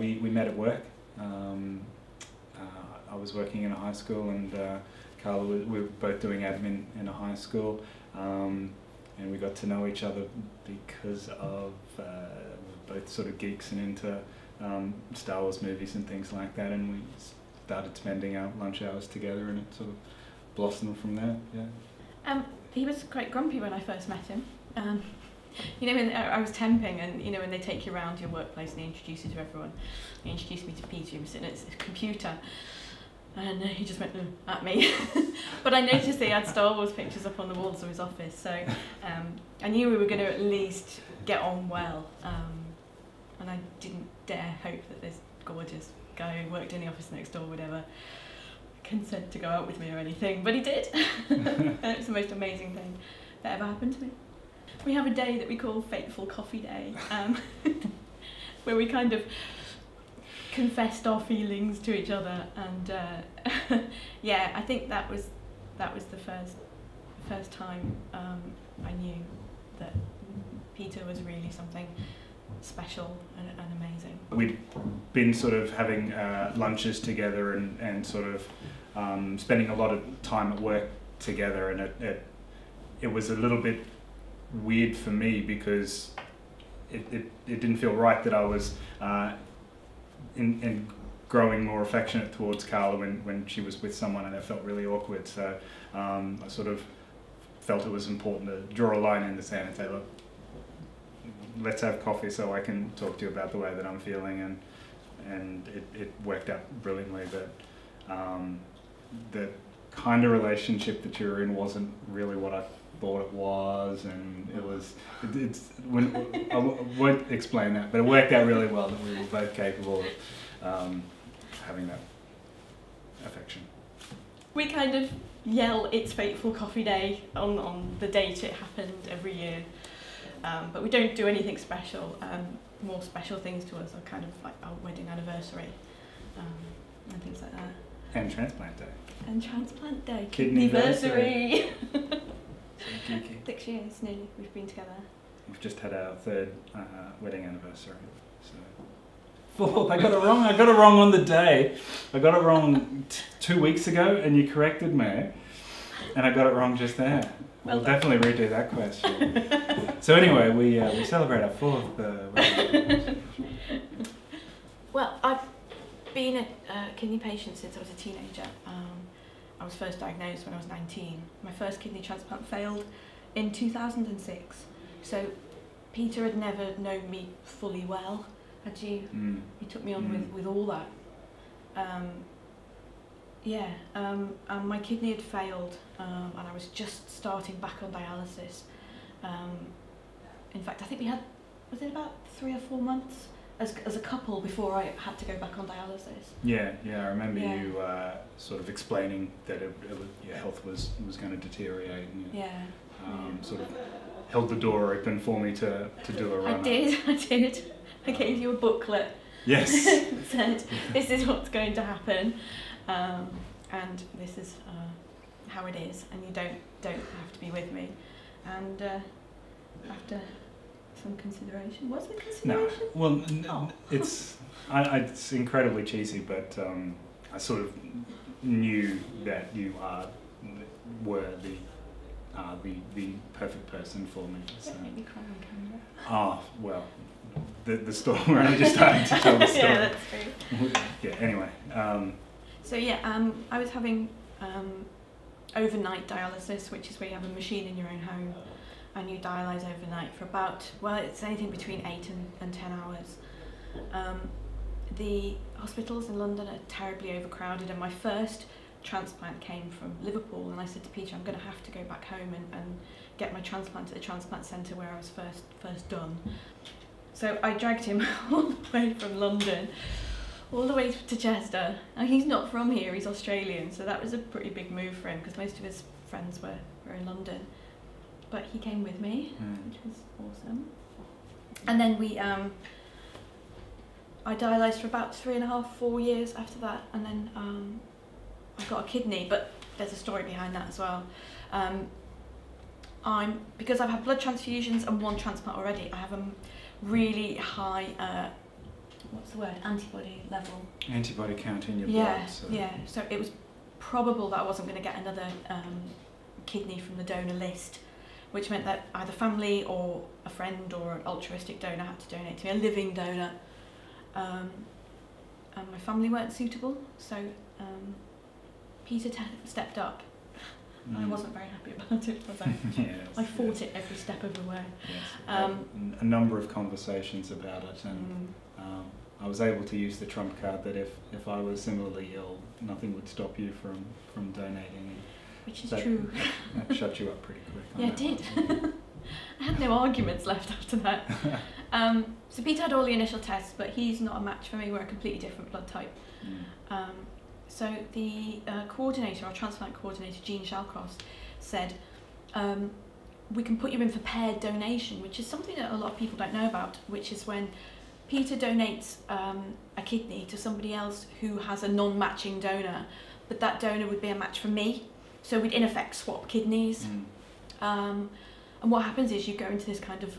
We met at work. I was working in a high school, and Carla, we were both doing admin in a high school, and we got to know each other because of we were both sort of geeks and into Star Wars movies and things like that, and we started spending our lunch hours together, and it sort of blossomed from there. Yeah. He was quite grumpy when I first met him. You know, when I was temping, and you know, when they take you around your workplace and they introduce you to everyone, he introduced me to Peter. He was sitting at his computer, and he just went at me. But I noticed he had Star Wars pictures up on the walls of his office, so I knew we were going to at least get on well, and I didn't dare hope that this gorgeous guy who worked in the office next door would ever consent to go out with me or anything, but he did. And it was the most amazing thing that ever happened to me. We have a day that we call Fateful Coffee Day, where we kind of confessed our feelings to each other, and yeah, I think that was the first time I knew that Peter was really something special and amazing. We'd been sort of having lunches together and sort of spending a lot of time at work together, and it was a little bit weird for me because it didn't feel right that I was in growing more affectionate towards Carla when she was with someone, and it felt really awkward. So I sort of felt it was important to draw a line in the sand and say, look, let's have coffee so I can talk to you about the way that I'm feeling, and it worked out brilliantly. But the kind of relationship that you're in wasn't really what I thought it was, and I won't explain that, but it worked out really well that we were both capable of having that affection. We kind of yell "It's Fateful Coffee Day" on the date it happened every year, but we don't do anything special. More special things to us are kind of like our wedding anniversary and things like that. And transplant day. And transplant day. Kidneyversary. 6 years nearly we've been together. We've just had our third wedding anniversary. So. Fourth, I got it wrong. I got it wrong on the day. I got it wrong 2 weeks ago, and you corrected me, and I got it wrong just there. Well, we'll definitely redo that question. So anyway, we celebrate our fourth wedding. Well, I've been a kidney patient since I was a teenager. I was first diagnosed when I was 19. My first kidney transplant failed in 2006. So Peter had never known me fully well. Had you? He took me on with all that. My kidney had failed, and I was just starting back on dialysis. In fact, I think we had, was it about 3 or 4 months as a couple before I had to go back on dialysis. Yeah, I remember you sort of explaining that your health was going to deteriorate. And sort of held the door open for me to do a run. I did. I gave you a booklet. Yes. Said, this is what's going to happen, and this is how it is, and you don't have to be with me. And after some consideration, was it consideration? No, well, it's incredibly cheesy, but I sort of knew that you were the perfect person for me. So. Don't make me cry on camera. Oh well. The story, we're only just starting to tell the story. Yeah, that's true. Yeah, anyway. So I was having overnight dialysis, which is where you have a machine in your own home and you dialyse overnight for about, well, it's anything between 8 and 10 hours. The hospitals in London are terribly overcrowded, and my first transplant came from Liverpool, and I said to Peter, I'm going to have to go back home and get my transplant at the transplant centre where I was first done. So I dragged him all the way from London, all the way to Chester. Now he's not from here, he's Australian, so that was a pretty big move for him because most of his friends were in London. But he came with me, which was awesome. And then I dialysed for about 3.5, 4 years after that, and then I got a kidney, but there's a story behind that as well. Because I've had blood transfusions and 1 transplant already, I have a really high what's the word, antibody level. Antibody count in your Yeah, blood. So. yeah. So it was probable that I wasn't going to get another kidney from the donor list, which meant that either family or a friend or an altruistic donor had to donate to me, a living donor. And my family weren't suitable, so Peter stepped up. I wasn't very happy about it, was I? Yes, I fought it every step of the way. Yes. A number of conversations about it, and I was able to use the trump card that if I was similarly ill, nothing would stop you from donating. Which is true. That shut you up pretty quick. Yeah, it did. I had no arguments left after that. So Peter had all the initial tests, but he's not a match for me. We're a completely different blood type. So the coordinator, our transplant coordinator, Jean Shalcross, said, we can put you in for paired donation, which is something that a lot of people don't know about, which is when Peter donates a kidney to somebody else who has a non-matching donor, but that donor would be a match for me. So we'd in effect swap kidneys. And what happens is you go into this kind of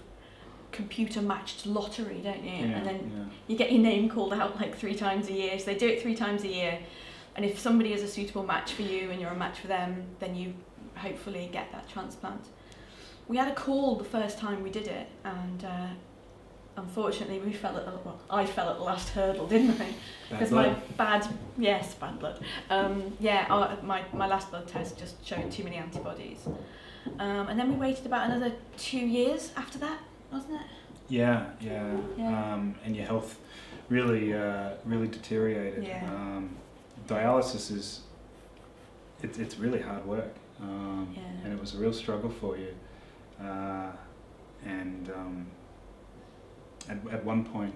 computer matched lottery, don't you? Yeah, and then you get your name called out like 3 times a year. So they do it 3 times a year. And if somebody is a suitable match for you and you're a match for them, then you hopefully get that transplant. We had a call the first time we did it, and unfortunately I fell at the last hurdle, didn't I? Because my bad blood. My last blood test just showed too many antibodies. And then we waited about another 2 years after that, wasn't it? Yeah. And your health really deteriorated. Yeah. Dialysis it's really hard work, and it was a real struggle for you. At one point,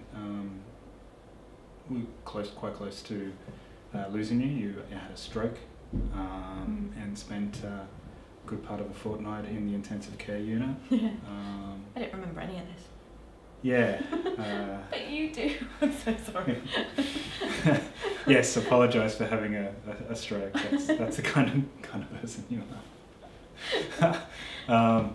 we were quite close to losing you. You had a stroke and spent a good part of a fortnight in the intensive care unit. I don't remember any of this. Yeah. But you do. I'm so sorry. Yes, apologise for having a stroke. That's the kind of person you are.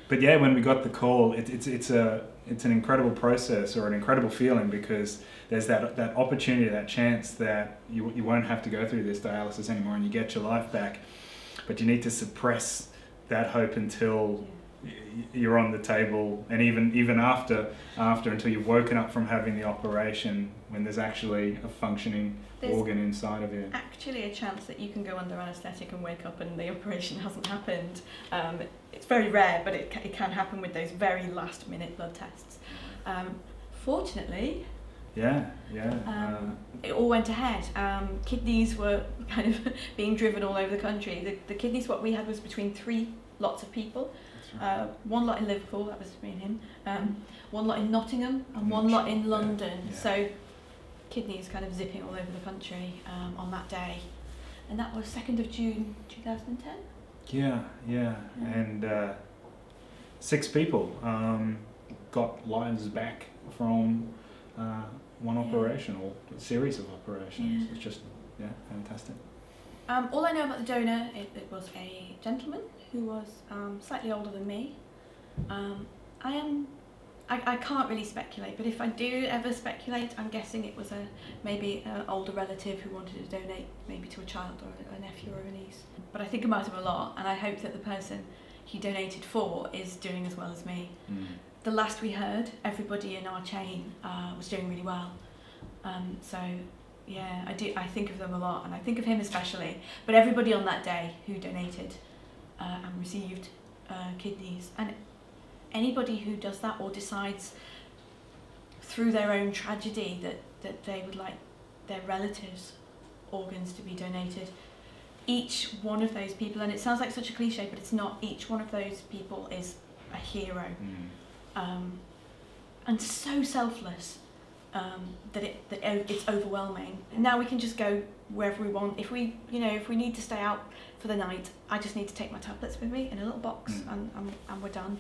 But yeah, when we got the call, it's an incredible process, or an incredible feeling, because there's that opportunity, that chance that you won't have to go through this dialysis anymore, and you get your life back. But you need to suppress that hope until you're on the table, and even after until you've woken up from having the operation, when there's actually a functioning organ inside of you. Actually a chance that you can go under anaesthetic and wake up and the operation hasn't happened. It's very rare, but it can happen with those very last minute blood tests. Fortunately, it all went ahead. Kidneys were kind of being driven all over the country. The kidney swap we had was between 3 lots of people. Right. 1 lot in Liverpool, that was me and him, 1 lot in Nottingham, and 1 lot in London. Yeah. So kidneys kind of zipping all over the country on that day. And that was 2nd of June 2010? Yeah. And 6 people got lives back from one operation, or a series of operations. It's just, fantastic. All I know about the donor, it was a gentleman who was slightly older than me. I can't really speculate, but if I do ever speculate, I'm guessing it was maybe an older relative who wanted to donate, maybe to a child or a nephew or a niece. But I think about him a lot, and I hope that the person he donated for is doing as well as me. The last we heard, everybody in our chain was doing really well. Yeah, I think of them a lot, and I think of him especially, but everybody on that day who donated and received kidneys, and anybody who does that or decides through their own tragedy that they would like their relatives' organs to be donated, each one of those people, and it sounds like such a cliche, but it's not, each one of those people is a hero. And so selfless. That it's overwhelming. And now we can just go wherever we want. If we need to stay out for the night, I just need to take my tablets with me in a little box, and we're done.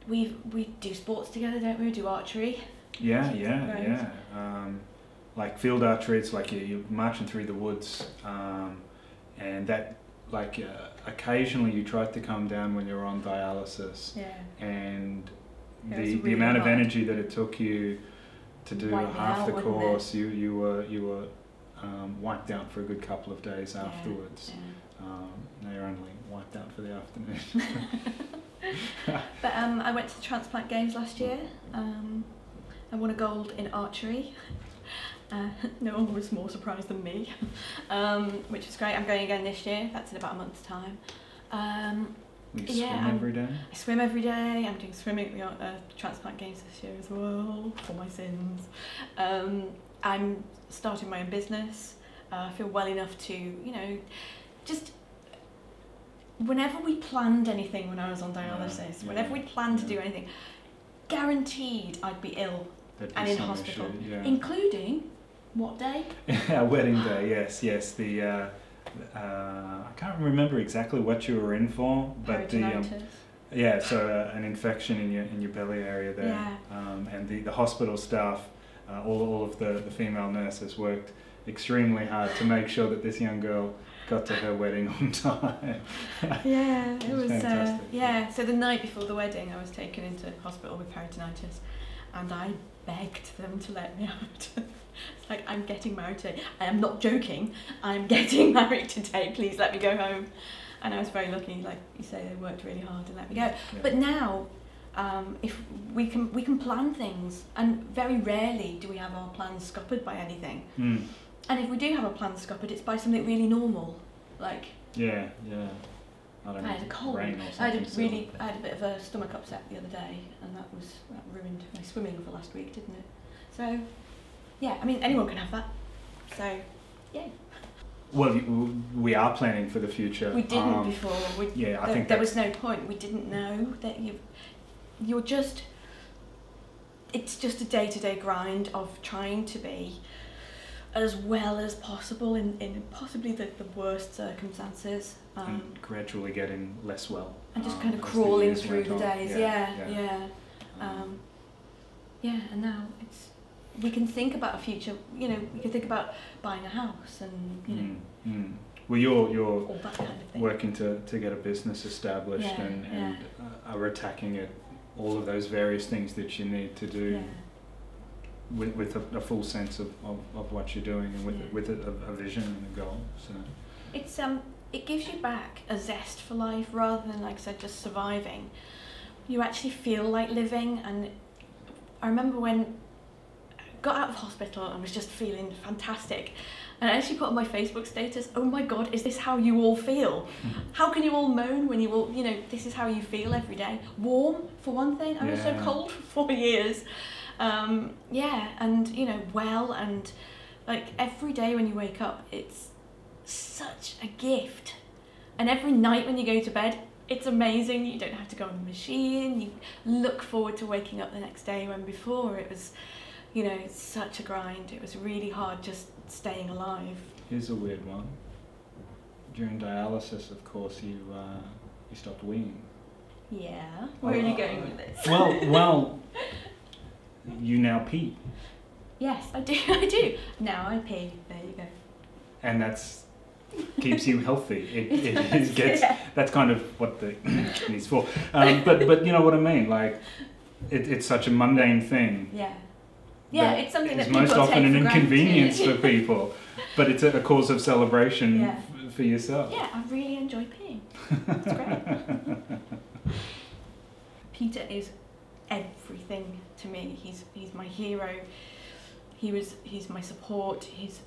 We do sports together, don't we? We do archery. Yeah. Like field archery, it's like you're marching through the woods, and that, occasionally you tried to come down when you're on dialysis, and the amount of energy that it took you to do half the course, you were wiped out for a good couple of days afterwards. Now you're only wiped out for the afternoon. But I went to the transplant games last year. I won a gold in archery. No one was more surprised than me, which is great. I'm going again this year. That's in about a month's time. You swim every day? I swim every day. I'm doing swimming at the transplant games this year as well, for my sins. I'm starting my own business. I feel well enough to, you know, just whenever we planned anything when I was on dialysis, whenever we planned to do anything, guaranteed I'd be ill and in hospital, including what day? Our wedding day, yes. The I can't remember exactly what you were in for, but so an infection in your belly area there, and the hospital staff, all of the female nurses worked extremely hard to make sure that this young girl got to her wedding on time. It was fantastic. So the night before the wedding, I was taken into hospital with peritonitis, and I begged them to let me out. It's like, I'm getting married today. I am not joking. I'm getting married today. Please let me go home. And I was very lucky, like you say, they worked really hard and let me go. But now, if we can plan things, and very rarely do we have our plans scuppered by anything. And if we do have a plan scuppered, it's by something really normal, like I had a cold. I had a bit of a stomach upset the other day, and that ruined my swimming for last week, didn't it? So, yeah, I mean, anyone can have that. So, yeah. Well, we are planning for the future. We didn't before. I think there was no point. We didn't know that you're just. It's just a day-to-day grind of trying to be as well as possible in possibly the worst circumstances. And gradually getting less well. And just kind of crawling through the days. And now we can think about a future, you know, we can think about buying a house and, you know. Well, you're all that kind of thing. Working to get a business established and are attacking it, all of those various things that you need to do. With a full sense of what you're doing, and with a vision and a goal. So it's it gives you back a zest for life rather than, like I said, just surviving. You actually feel like living. And I remember when I got out of hospital and was just feeling fantastic, and I actually put on my Facebook status, "Oh my God, is this how you all feel? How can you all moan when you all, you know, this is how you feel every day? Warm for one thing. I was so cold for 4 years." And you know, well, and like every day when you wake up, it's such a gift, and every night when you go to bed, it's amazing. You don't have to go on a machine. You look forward to waking up the next day, when before it was, you know, such a grind. It was really hard just staying alive. Here's a weird one. During dialysis, of course, you stopped weeing. Yeah. Where are you going with this? Well. You now pee. Yes, I do. Now I pee. There you go. And that's keeps you healthy. It gets that's kind of what the is for. But you know what I mean. Like it's such a mundane thing. Yeah, it's something that people most often an inconvenience for people, but it's a cause of celebration for yourself. Yeah, I really enjoy peeing. It's great. Peter is everything to me. He's my hero. He's my support. He's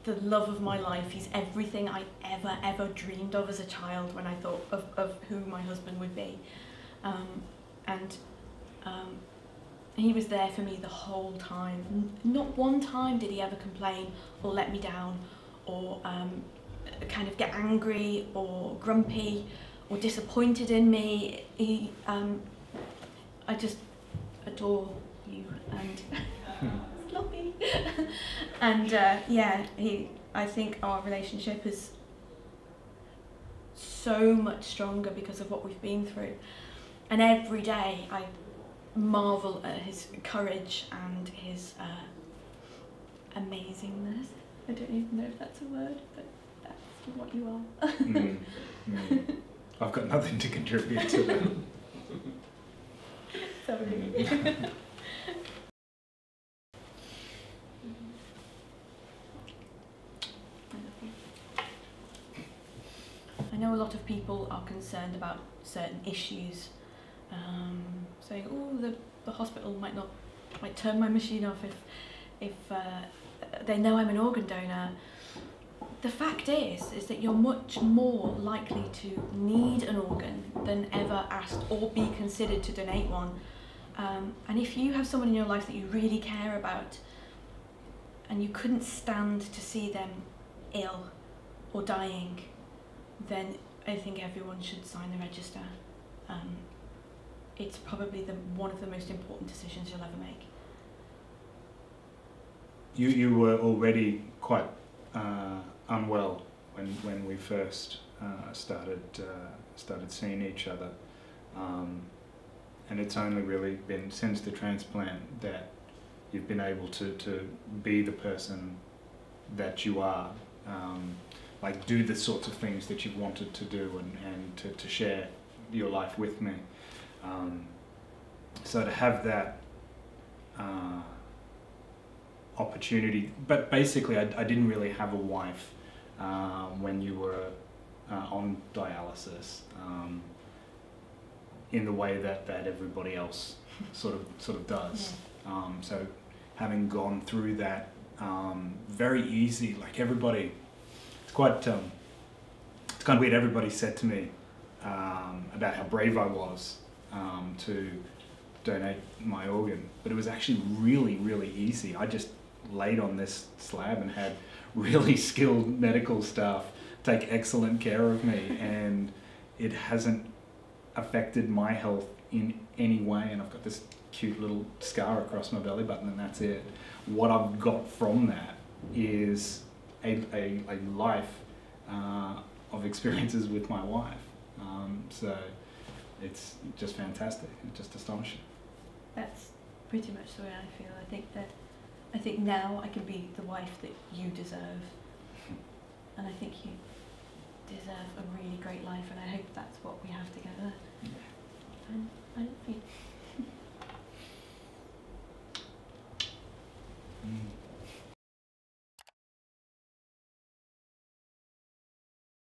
the love of my life. He's everything I ever dreamed of as a child when I thought of who my husband would be. He was there for me the whole time. Not one time did he ever complain or let me down or kind of get angry or grumpy or disappointed in me. I just adore you, and love me. And I think our relationship is so much stronger because of what we've been through. And every day I marvel at his courage and his amazingness. I don't even know if that's a word, but that's what you are. I've got nothing to contribute to that. Sorry. I know a lot of people are concerned about certain issues, saying, "Oh, the hospital might turn my machine off if they know I'm an organ donor." The fact is that you're much more likely to need an organ than ever asked or be considered to donate one. And if you have someone in your life that you really care about, and you couldn't stand to see them ill or dying, then I think everyone should sign the register. It's probably one of the most important decisions you'll ever make. You were already quite unwell when we first started seeing each other, and it's only really been since the transplant that you've been able to be the person that you are, like do the sorts of things that you've wanted to do and to share your life with me. So to have that opportunity, but basically I didn't really have a wife when you were on dialysis in the way that everybody else sort of does. Yeah. So having gone through that, very easy, like everybody, it's kind of weird, everybody said to me about how brave I was to donate my organ, but it was actually really easy. I just laid on this slab and had really skilled medical staff take excellent care of me, and it hasn't affected my health in any way, and I've got this cute little scar across my belly button, and that's it. What I've got from that is a life of experiences with my wife. So it's just fantastic, it's just astonishing. That's pretty much the way I feel. I think now I can be the wife that you deserve, and I think you deserve a really great life, and I hope that's what we have together. And I love you.